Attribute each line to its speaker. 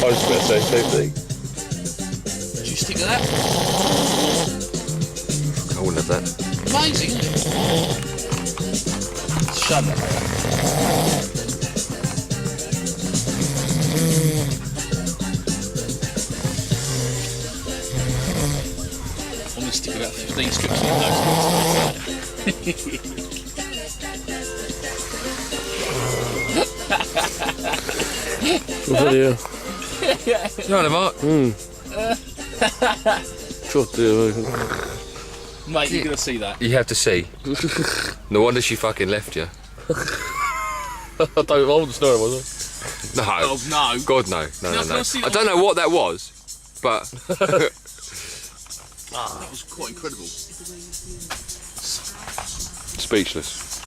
Speaker 1: I was going to say same thing.
Speaker 2: Do you stick to that?
Speaker 3: I wouldn't have that.
Speaker 2: Amazing, isn't it? Shut up. I'm going to stick about 15 strips in those.
Speaker 1: Bloody hell.
Speaker 3: You know, Mark?
Speaker 1: God damn.
Speaker 2: Mate, you're going to see that.
Speaker 3: You have to see. No wonder she fucking left you.
Speaker 1: I wasn't snoring, was
Speaker 3: No.
Speaker 2: Oh, no.
Speaker 3: God, no. No,
Speaker 2: No,
Speaker 3: no,
Speaker 2: can
Speaker 3: no.
Speaker 2: I see
Speaker 3: I
Speaker 2: that
Speaker 3: don't know what that was, but...
Speaker 2: That was quite incredible.
Speaker 1: I? Speechless.